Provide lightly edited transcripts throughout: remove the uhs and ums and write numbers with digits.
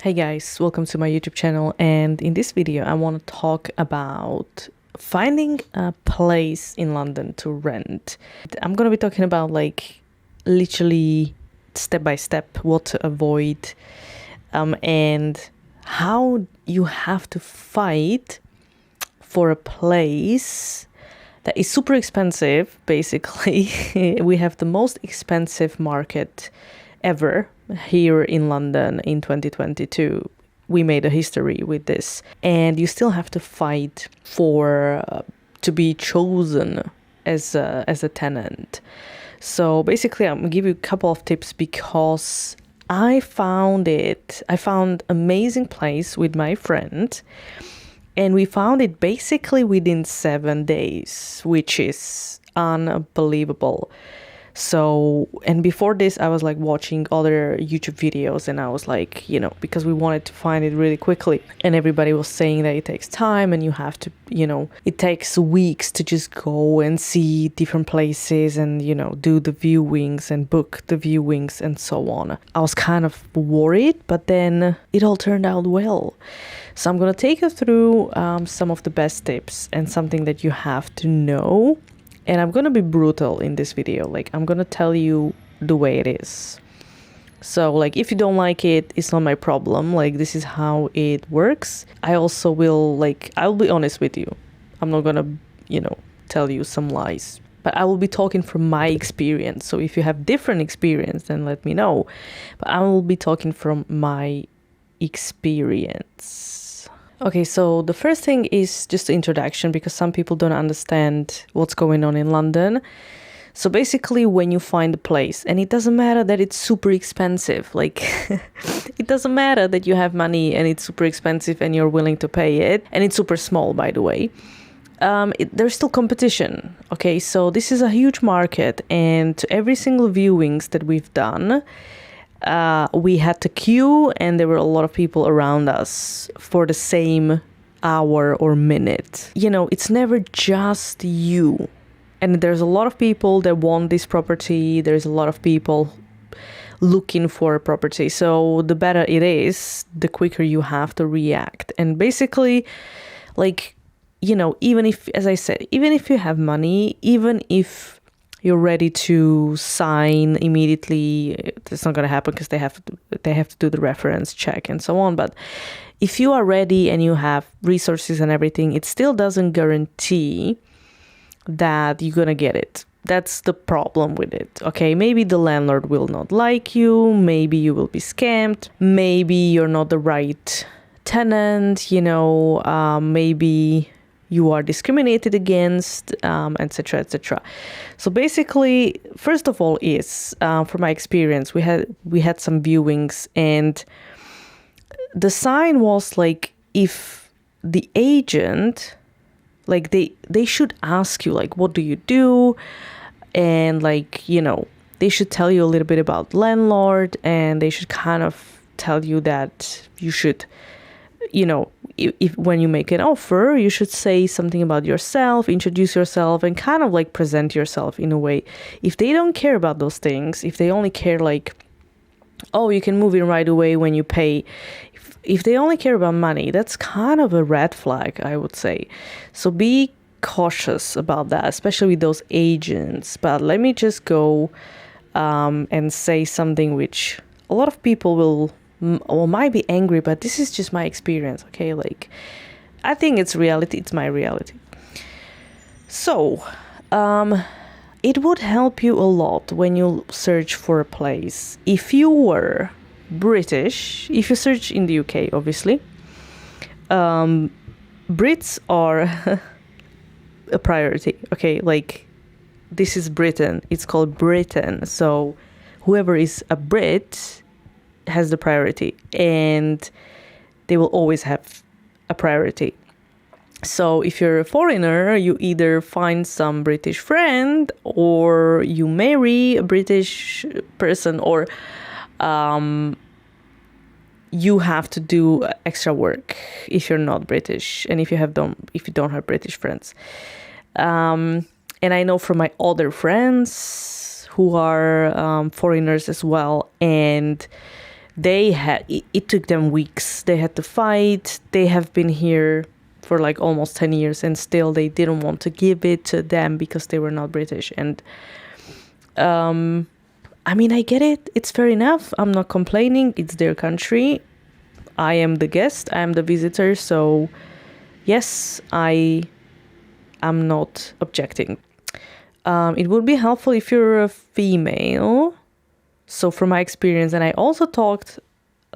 Hey guys, welcome to my YouTube channel, and in this video I want to talk about finding a place in London to rent. I'm going to be talking about literally step by step what to avoid, and how you have to fight for a place that is super expensive. Basically, we have the most expensive market ever here in London in 2022. We made a history with this, and you still have to fight for to be chosen as a tenant. So basically, I'm gonna give you a couple of tips because I found amazing place with my friend, and we found it basically within 7 days, which is unbelievable. So, and before this, I was watching other YouTube videos, and I was because we wanted to find it really quickly. And everybody was saying that it takes time and you have to, it takes weeks to just go and see different places and, do the viewings and book the viewings and so on. I was kind of worried, but then it all turned out well. So I'm going to take you through some of the best tips and something that you have to know. And I'm going to be brutal in this video. I'm going to tell you the way it is. So, if you don't like it, it's not my problem. This is how it works. I also will, I'll be honest with you. I'm not going to, tell you some lies. But I will be talking from my experience. So if you have different experience, then let me know. But I will be talking from my experience. Okay, so the first thing is just the introduction, because some people don't understand what's going on in London. So basically, when you find a place, and it doesn't matter that it's super expensive, it doesn't matter that you have money and it's super expensive and you're willing to pay it, and it's super small, by the way, there's still competition. Okay, so this is a huge market, and to every single viewings that we've done, we had to queue, and there were a lot of people around us for the same hour or minute. It's never just you. And there's a lot of people that want this property. There's a lot of people looking for a property. So the better it is, the quicker you have to react. And basically, even if, as I said, even if you have money, even if you're ready to sign immediately, it's not going to happen because they have to do the reference check and so on. But if you are ready and you have resources and everything, it still doesn't guarantee that you're going to get it. That's the problem with it. Okay, maybe the landlord will not like you, maybe you will be scammed, maybe you're not the right tenant, maybe you are discriminated against, etc., etc. So basically, first of all, is from my experience, we had some viewings, and the sign was if the agent, they should ask you what do you do, and they should tell you a little bit about landlord, and they should kind of tell you that you should, if when you make an offer, you should say something about yourself, introduce yourself, and kind of present yourself in a way. If they don't care about those things, if they only care oh, you can move in right away when you pay, if they only care about money, that's kind of a red flag, I would say. So be cautious about that, especially with those agents. But let me just go and say something which a lot of people will or might be angry, but this is just my experience. Okay, I think it's reality. It's my reality. So it would help you a lot when you search for a place. If you were British, if you search in the UK, obviously, Brits are a priority. Okay, this is Britain. It's called Britain. So whoever is a Brit has the priority, and they will always have a priority. So if you're a foreigner, you either find some British friend, or you marry a British person, or you have to do extra work if you're not British, and if you don't have British friends. And I know from my other friends who are foreigners as well, and it took them weeks. They had to fight. They have been here for like almost 10 years and still they didn't want to give it to them because they were not British. And I mean, I get it. It's fair enough. I'm not complaining. It's their country. I am the guest. I am the visitor. So yes, I am not objecting. It would be helpful if you're a female. So from my experience, and I also talked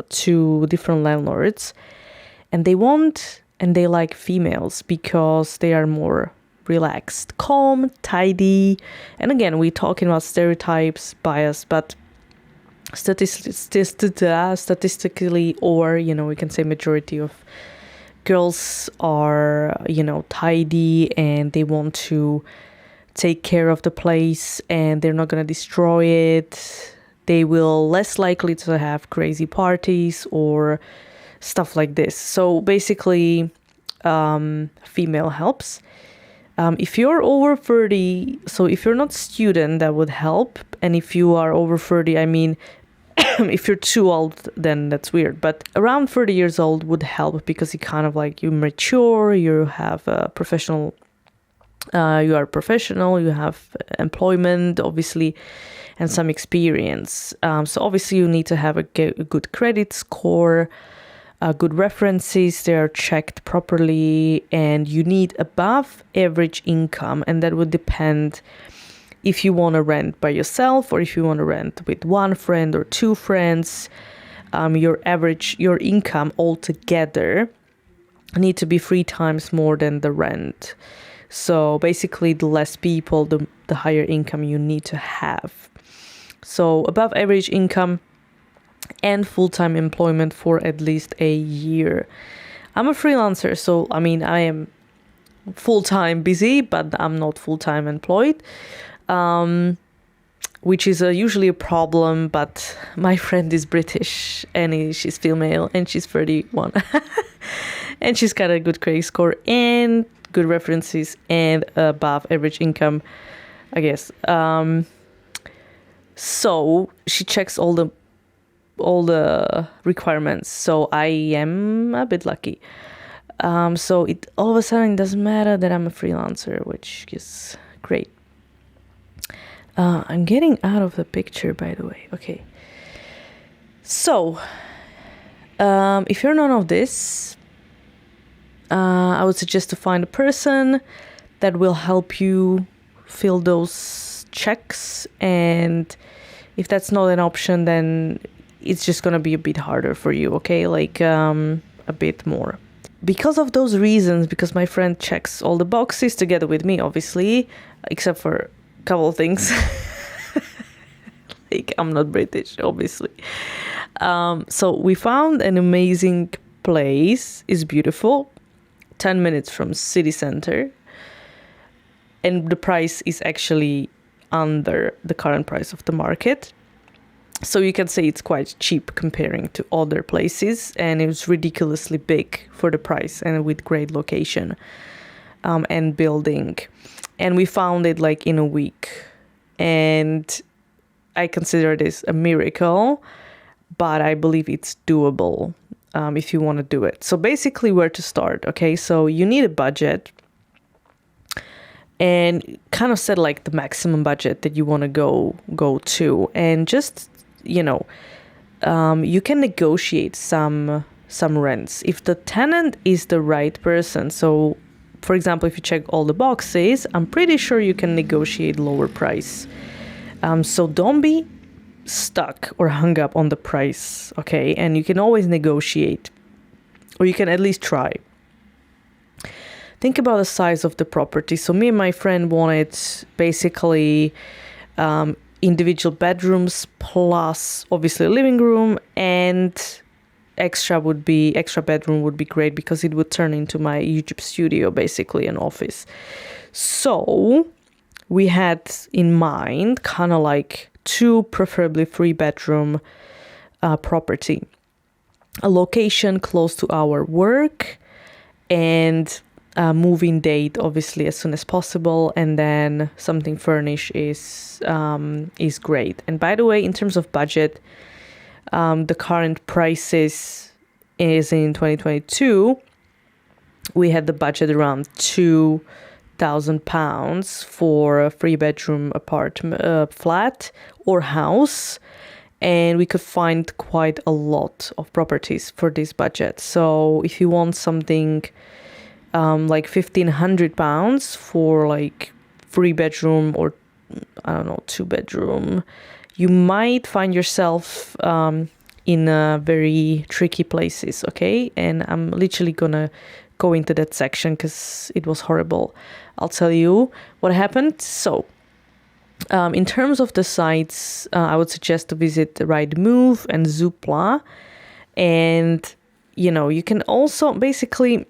to different landlords, and they like females because they are more relaxed, calm, tidy. And again, we're talking about stereotypes, bias, but statistically, or, we can say majority of girls are, tidy and they want to take care of the place and they're not going to destroy it. They will less likely to have crazy parties or stuff like this. So basically, female helps. If you're over 30, so if you're not student, that would help. And if you are over 30, I mean, if you're too old, then that's weird. But around 30 years old would help because you kind of like, you mature, you have a professional, you are professional, you have employment, obviously, and some experience. So obviously you need to have a good credit score, good references, they are checked properly, and you need above average income, and that would depend if you want to rent by yourself or if you want to rent with one friend or two friends. Your income altogether need to be 3 times more than the rent. So basically, the less people, the higher income you need to have. So above average income and full-time employment for at least a year. I'm a freelancer, so I mean, I am full-time busy, but I'm not full-time employed, which is usually a problem. But my friend is British and she's female and she's 31 and she's got a good credit score and good references and above average income, I guess. So she checks all the requirements. So I am a bit lucky. So it all of a sudden doesn't matter that I'm a freelancer, which is great. I'm getting out of the picture, by the way. Okay. So if you're none of this, I would suggest to find a person that will help you fill those checks. And if that's not an option, then it's just going to be a bit harder for you, okay? Like a bit more. Because of those reasons, because my friend checks all the boxes together with me, obviously, except for a couple of things. Like, I'm not British, obviously. So we found an amazing place. It's beautiful. 10 minutes from city center. And the price is actually under the current price of the market. So you can say it's quite cheap comparing to other places, and it was ridiculously big for the price and with great location and building. And we found it like in a week, and I consider this a miracle, but I believe it's doable if you want to do it. So basically where to start, okay? So you need a budget and kind of set like the maximum budget that you want to go to, and just you can negotiate some rents if the tenant is the right person. So for example, if you check all the boxes, I'm pretty sure you can negotiate lower price. So don't be stuck or hung up on the price, okay? And you can always negotiate, or you can at least try. Think about the size of the property. So me and my friend wanted basically individual bedrooms plus obviously a living room, and extra bedroom would be great because it would turn into my YouTube studio, basically an office. So we had in mind kind of like 2, preferably 3-bedroom property, a location close to our work, and moving date obviously as soon as possible, and then something furnished is great. And by the way, in terms of budget, the current prices is in 2022, we had the budget around £2,000 for a 3-bedroom apartment, flat or house. And we could find quite a lot of properties for this budget. So if you want something like £1,500 for like 3-bedroom or I don't know, 2-bedroom, you might find yourself in very tricky places, okay? And I'm literally gonna go into that section because it was horrible. I'll tell you what happened. So in terms of the sites, I would suggest to visit Rightmove and Zoopla. And, you can also basically,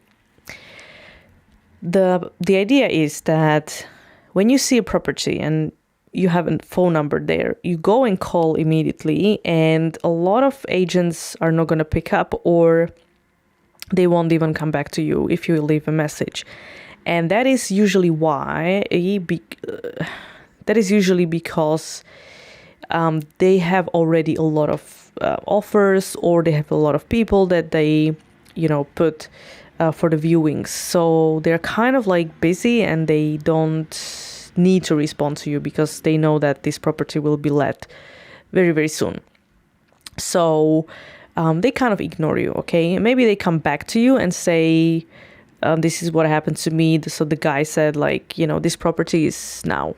the idea is that when you see a property and you have a phone number there, you go and call immediately, and a lot of agents are not going to pick up, or they won't even come back to you if you leave a message. And that is usually why, that is usually because they have already a lot of offers, or they have a lot of people that they, put for the viewings. So they're kind of like busy, and they don't need to respond to you because they know that this property will be let very, very soon. So they kind of ignore you, okay? Maybe they come back to you and say, this is what happened to me. So the guy said, like, this property is now,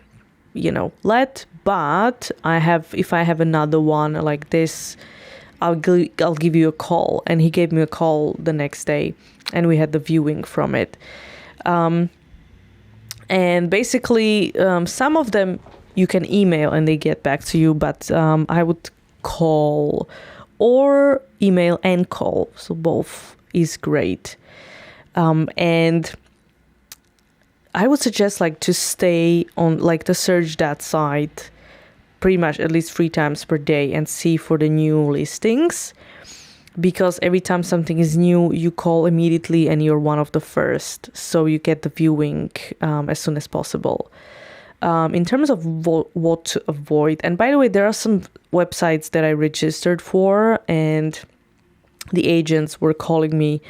let, but if I have another one like this, I'll give you a call. And he gave me a call the next day, and we had the viewing from it. And basically, some of them you can email and they get back to you, but I would call or email and call. So both is great. And I would suggest to stay on the search that site pretty much at least 3 times per day and see for the new listings. Because every time something is new, you call immediately and you're one of the first. So you get the viewing as soon as possible. In terms of what to avoid, and by the way, there are some websites that I registered for, and the agents were calling me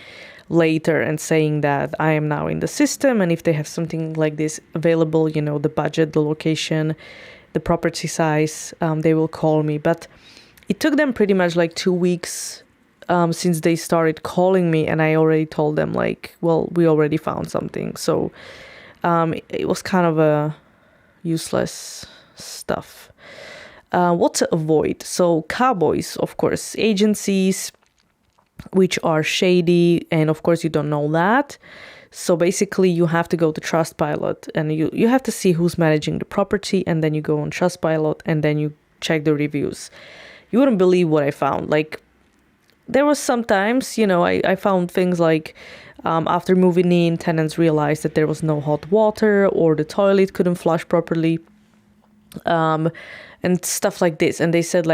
later and saying that I am now in the system, and if they have something like this available, the budget, the location, the property size, they will call me. But it took them pretty much 2 weeks since they started calling me, and I already told them we already found something. So it was kind of a useless stuff. What to avoid? So cowboys, of course, agencies which are shady, and of course you don't know that. So basically you have to go to Trustpilot, and you have to see who's managing the property, and then you go on Trustpilot and then you check the reviews. You wouldn't believe what I found. There was sometimes, I found things after moving in, tenants realized that there was no hot water, or the toilet couldn't flush properly, and stuff like this. And they said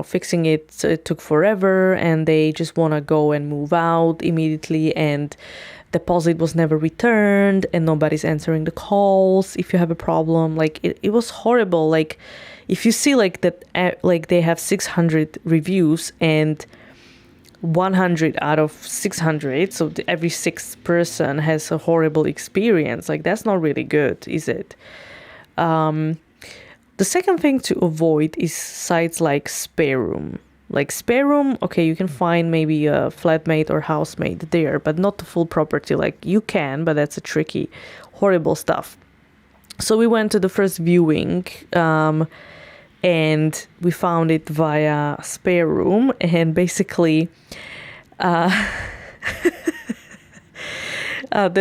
fixing it took forever, and they just want to go and move out immediately, and deposit was never returned, and nobody's answering the calls if you have a problem. It was horrible. If you see that they have 600 reviews and 100 out of 600, so every 6th person has a horrible experience. That's not really good, is it? The second thing to avoid is sites like Spare Room. Spare Room, okay, you can find maybe a flatmate or housemate there, but not the full property. You can, but that's a tricky, horrible stuff. So we went to the first viewing, and we found it via Spare Room, and basically that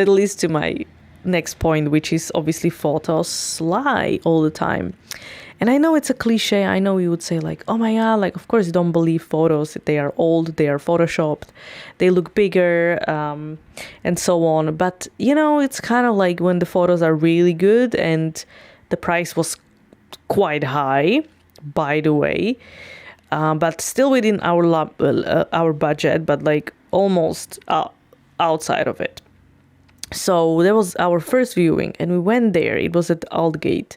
leads to my next point, which is obviously photos lie all the time. And I know it's a cliche. I know you would say oh my God, of course don't believe photos. They are old, they are photoshopped, they look bigger, and so on. But it's kind of when the photos are really good, and the price was quite high, by the way, but still within our budget, but almost outside of it. So that was our first viewing, and we went there. It was at Aldgate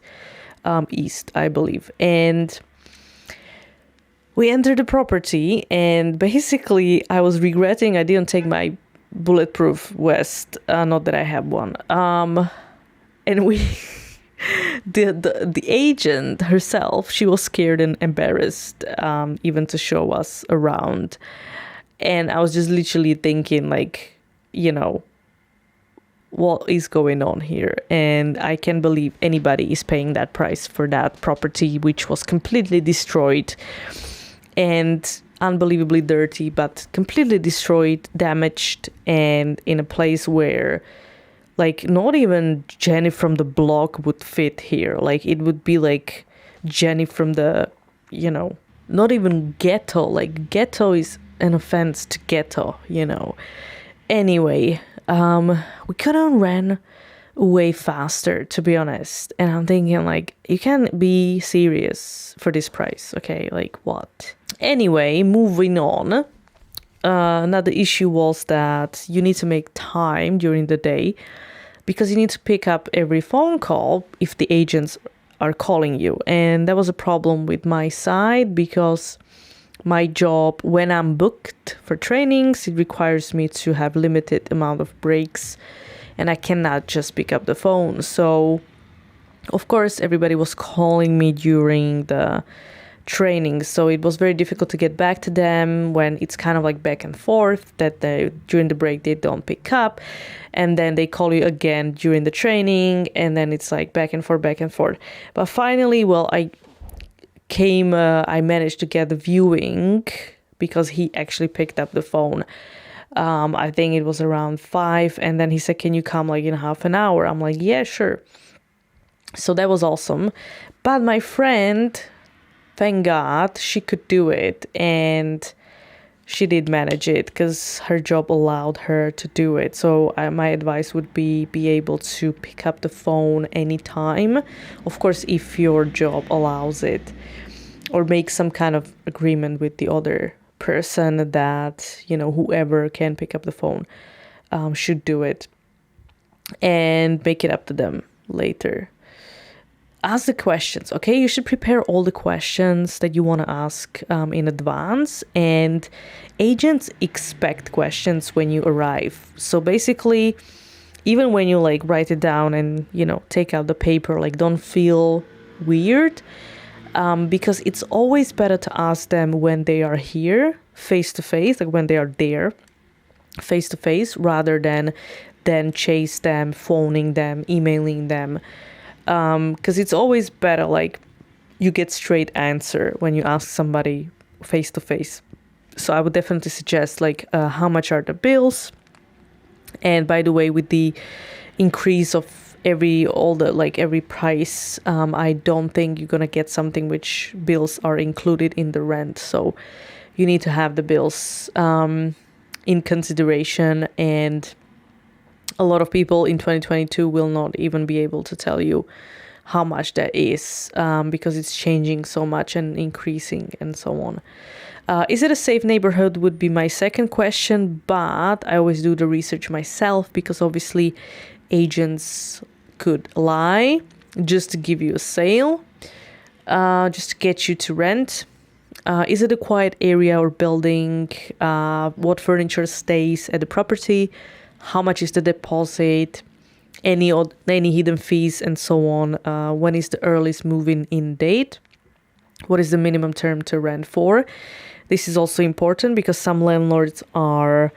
East, I believe. And we entered the property, and basically I was regretting I didn't take my bulletproof vest. Not that I have one. And we, the agent herself, she was scared and embarrassed, even to show us around. And I was just literally thinking, like, what is going on here? And I can't believe anybody is paying that price for that property, which was completely destroyed and unbelievably dirty, but completely destroyed, damaged, and in a place where, like, not even Jenny from the block would fit here. Like, it would be like Jenny from the, not even ghetto. Like, ghetto is an offense to ghetto, Anyway, we couldn't run way faster, to be honest. And I'm thinking, like, you can't be serious for this price, okay? Like, what? Anyway, moving on. Another issue was that you need to make time during the day because you need to pick up every phone call if the agents are calling you. And that was a problem with my side because my job, when I'm booked for trainings, it requires me to have limited amount of breaks and I cannot just pick up the phone. So, of course, everybody was calling me during the training. So it was very difficult to get back to them when it's kind of like back and forth that during the break they don't pick up. And then they call you again during the training. And then it's like back and forth, back and forth. But finally, I managed to get the viewing because he actually picked up the phone. I think it was around 5. And then he said, can you come like in half an hour? I'm like, yeah, sure. So that was awesome. But my friend, thank God, she could do it. And she did manage it because her job allowed her to do it. So my advice would be able to pick up the phone anytime. Of course, if your job allows it. Or make some kind of agreement with the other person that, whoever can pick up the phone should do it. And make it up to them later. Ask the questions, okay? You should prepare all the questions that you want to ask in advance. And agents expect questions when you arrive. So basically, even when you like write it down and, take out the paper, like don't feel weird. Because it's always better to ask them when they are here face to face, like when they are there face to face, rather than chase them, phoning them, emailing them. Because it's always better, like you get straight answer when you ask somebody face to face. So I would definitely suggest like how much are the bills? And by the way, with the increase of every price, I don't think you're gonna get something which bills are included in the rent. So you need to have the bills in consideration. And a lot of people in 2022 will not even be able to tell you how much that is because it's changing so much and increasing and so on. Is it a safe neighborhood would be my second question, but I always do the research myself because obviously agents could lie just to give you a sale, just to get you to rent. Is it a quiet area or building? What furniture stays at the property? How much is the deposit? Any hidden fees and so on? When is the earliest move-in date? What is the minimum term to rent for? This is also important because some landlords are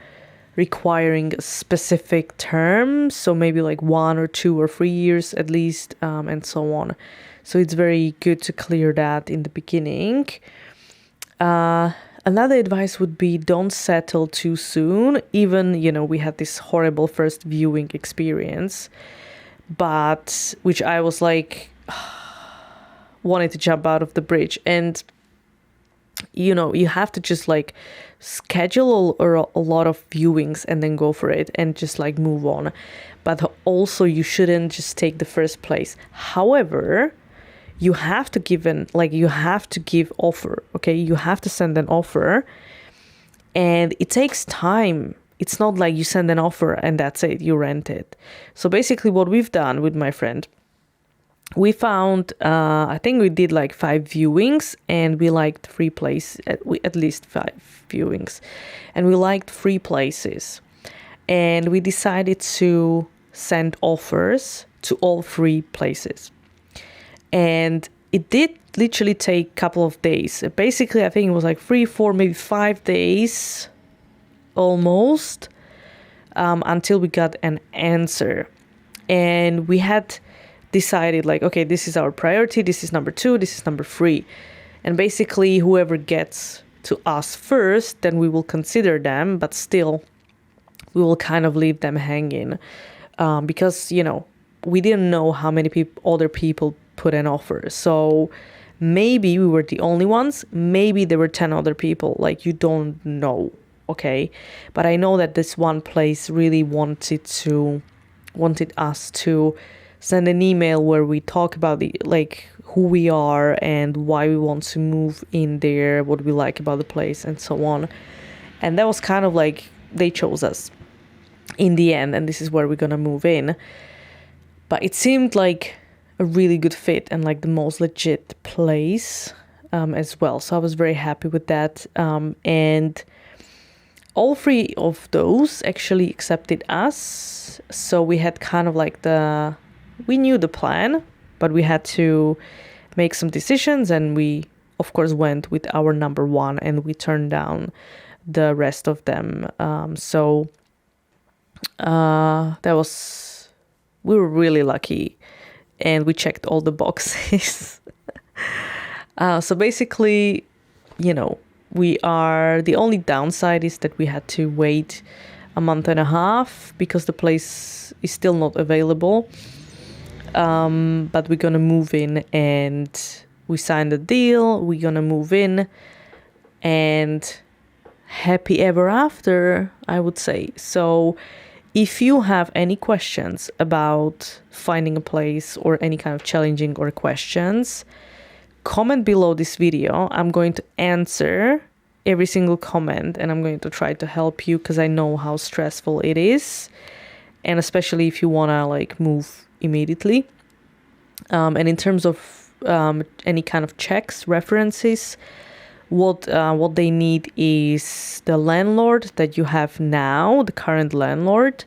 requiring specific terms, so maybe like 1 or 2 or 3 years at least, and so on. So it's very good to clear that in the beginning. Another advice would be don't settle too soon. Even, we had this horrible first viewing experience, but which I was like, wanted to jump out of the bridge. And, you have to just like schedule a lot of viewings and then go for it and just like move on. But also you shouldn't just take the first place. However, you have to give offer, okay? You have to send an offer and it takes time. It's not like you send an offer and that's it, you rent it. So basically what we've done with my friend, we found, I think we did like 5 viewings, and we liked 3 places, at least 5 viewings, and we liked 3 places. And we decided to send offers to all 3 places. And it did literally take a couple of days. Basically, I think it was like 3, 4, maybe 5 days almost, until we got an answer. And we had decided like, okay, this is our priority, this is number 2, this is number 3. And basically whoever gets to us first, then we will consider them, but still we will kind of leave them hanging, because, you know, we didn't know how many other people put an offer. So maybe we were the only ones, maybe there were 10 other people, like, you don't know, okay? But I know that this one place really wanted us to send an email where we talk about who we are and why we want to move in there, what we like about the place, and so on. And that was kind of like, they chose us in the end, and this is where we're gonna move in. But it seemed like a really good fit and like the most legit place as well. So I was very happy with that. And all 3 of those actually accepted us. So we had kind of like we knew the plan, but we had to make some decisions, and we of course went with our number 1, and we turned down the rest of them. We were really lucky, and we checked all the boxes. So basically, you know, the only downside is that we had to wait a month and a half because the place is still not available. But we're gonna move in, and we signed a deal. We're gonna move in, and happy ever after, I would say. So if you have any questions about finding a place or any kind of challenging or questions, comment below this video. I'm going to answer every single comment, and I'm going to try to help you, because I know how stressful it is, and especially if you want to like move immediately. And in terms of any kind of checks, references, what they need is the landlord that you have now, the current landlord,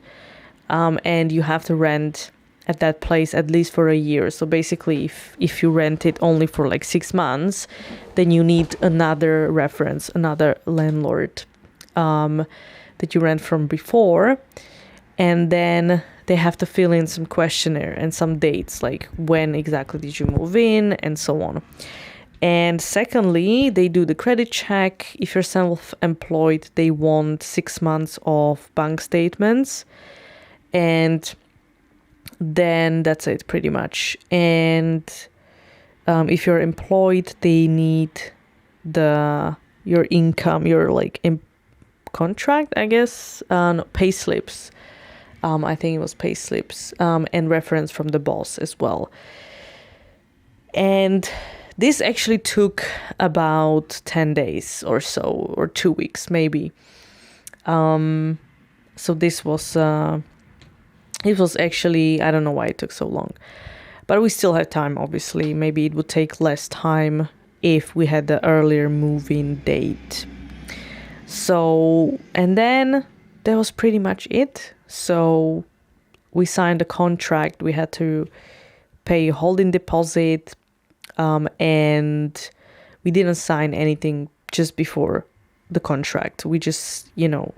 and you have to rent at that place at least for a year. So basically, if you rent it only for like 6 months, then you need another reference, another landlord that you rent from before. And then they have to fill in some questionnaire and some dates, like when exactly did you move in, and so on. And secondly, they do the credit check. If you're self-employed, they want 6 months of bank statements. And then that's it pretty much. And if you're employed, they need your income, your like contract, I guess, pay slips. I think it was pay slips, and reference from the boss as well. And this actually took about 10 days or so, or 2 weeks maybe. So this was it was actually, I don't know why it took so long, but we still had time, obviously. Maybe it would take less time if we had the earlier move-in date. So, and then that was pretty much it. So we signed a contract. We had to pay a holding deposit, and we didn't sign anything just before the contract. We just,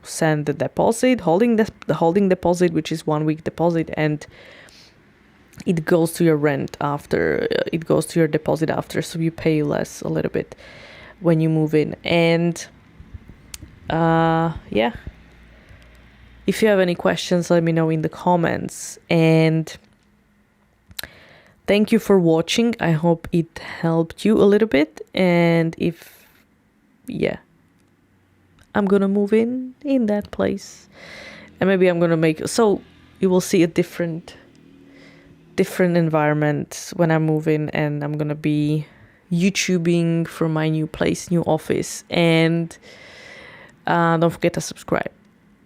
send the deposit, the holding deposit, which is 1 week deposit, and it goes to your rent after, it goes to your deposit after, so you pay less a little bit when you move in. And yeah, if you have any questions, let me know in the comments. And thank you for watching. I hope it helped you a little bit. And I'm gonna move in that place, and maybe I'm gonna so you will see a different environment when I move in, and I'm gonna be YouTubing from my new place, new office. And don't forget to subscribe.